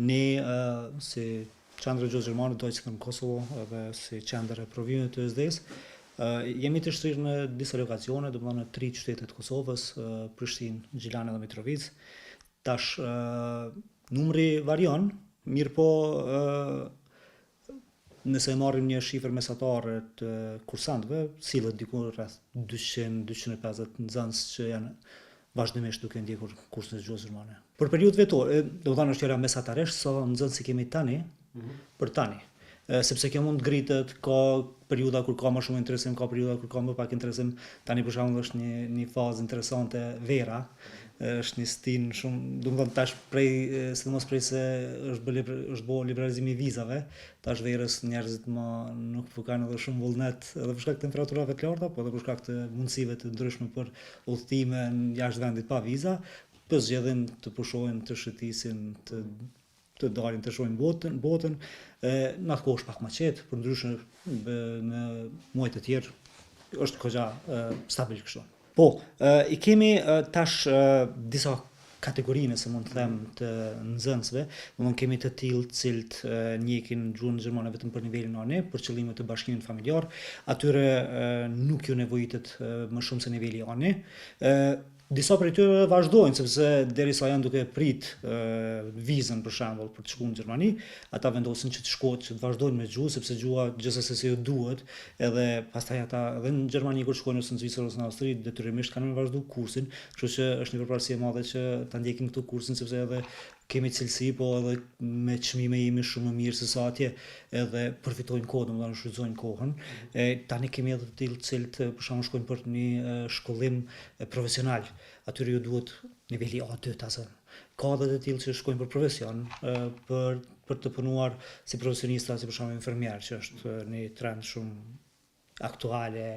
ne si qendra e gjuhës gjermane Deutsche në Kosovo edhe si qendër e provimit të SD-s, jemi të shtrirë në disa lokacione, domethënë në 3 qytete të Kosovës, Prishtinë, Gjilane dhe Mitrovicë. Tash numri varion, mirë po nëse marrim një shifër mesatare të kursantëve, sillet diku rreth 200-250 nxënës që janë vazhdimisht duke ndjekur kursin e gjuhës gjermane. Për periudhë vetore, domethënë është fjala mesatarisht, sa nxënës kemi tani, për tani. Sepse kjo mund të gritet, ka periudha kur ka më shumë interesim, ka periudha kur ka më pak interesim. Tani për shembull është një fazë interesante vera, është një stin shumë, domethënë tash sidomos prej se është bërë liberalizimi i vizave, tash verës njerëzit më nuk kanë edhe shumë vullnet, edhe për shkak të temperaturave të larta, po edhe për shkak të mundësive të ndryshme për udhëtime jashtë vendit pa viza, po zgjedhin të pushojnë, të shëtisin, të dalin të shohin botën, në atë kohë është pak më qetë, për ndryshe në muajt e tjerë është goxha stabil kështu. Po, i kemi tash disa kategorinë, se mund të them, të nxënësve, domethënë kemi të tillë të cilët ndjekin gjuhën gjermane vetëm për nivelin A1, për qëllime të bashkimit familjar, atyre nuk ju nevojitet më shumë se niveli A1. Disa prej tyre vazhdojnë, sepse derisa janë duke prit vizën për shembull për të shkuar në Gjermani, ata vendosin që të shkojnë, që të vazhdojnë me gjuhë, sepse gjuha gjithsesi ju duhet, edhe pastaj ata edhe në Gjermani kur shkojnë ose në Zvicër ose në Austri, detyrimisht kanë me vazhdu kursin, kështu që është një përparësi e madhe që ta ndjekim këtu kursin, sepse edhe kemi cilësi, po edhe me çmime jemi shumë më mirë se sa atje, edhe përfitojnë kohën, domethënë shfrytëzojnë kohën. Tani kemi edhe të tillë të cilët për shembull shkojnë për një shkollim profesional. Atyre ju duhet niveli A2 tasë. Ka edhe të tillë që shkojnë për profesion, për të punuar si profesionista, si për shembull infermier, që është një trend shumë aktuale,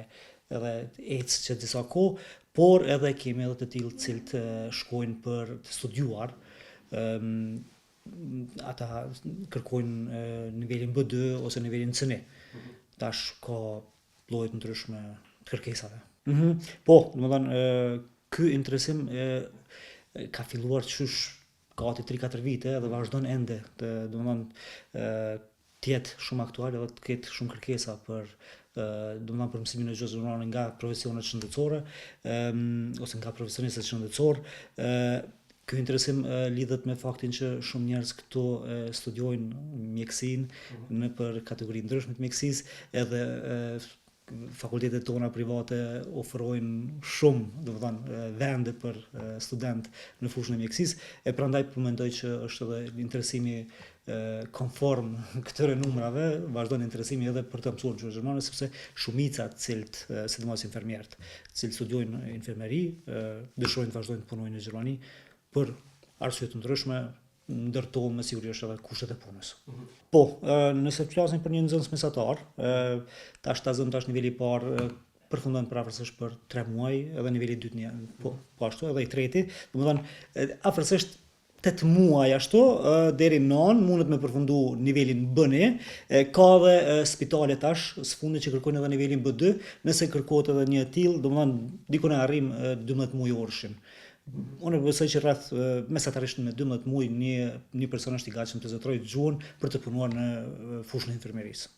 edhe ecë që disa kohë, por edhe kemi edhe të tillë të cilët shkojnë për të studiuar. Ata kërkojnë nivelin B2 ose nivelin C1. Tash ka lloje të ndryshme të kërkesave. Po, domethënë ky interesim ka filluar qysh gati 3-4 vite dhe vazhdon ende, domethënë të jetë shumë aktual edhe të ketë shumë kërkesa për domethënë për mësimin e gjuhës gjermane nga profesionet shëndetësore ose nga profesionistët shëndetësor. Ky interesim lidhet me faktin që shumë njerëz këtu studiojnë mjekësinë në për kategori ndryshme të mjekësisë, edhe fakultetet tona private ofrojnë shumë, domethënë vende për student në fushën e mjekësisë, e prandaj po mendoj që është edhe interesimi konform këtyre numrave, vazhdon interesimi edhe për të mësuar gjuhën gjermane, sepse shumica të cilët, sidomos infermierët, të cilët studiojnë infermeri, dëshirojnë të vazhdojnë të punojnë në Gjermani për arsye të ndryshme, ndërto me siguri është edhe kushtet e punës. Po, nëse flasim për një nxënës mesatar, tash niveli i parë përfundon afërsisht për 3 muaj, edhe niveli i dytë po ashtu, edhe i treti, domethënë afërsisht 8 muaj ashtu, deri në 9 mundet me përfundu nivelin B1, ka edhe spitale tash, së që kërkojnë edhe nivelin B2, nëse kërkohet edhe një tillë, domethënë diku ne arrim 12 muaj orëshin. Unë besoj që rreth mesatarisht në 12 muaj një person është i gatshëm të zotërojë gjuhën për të punuar në fushën e infermierisë.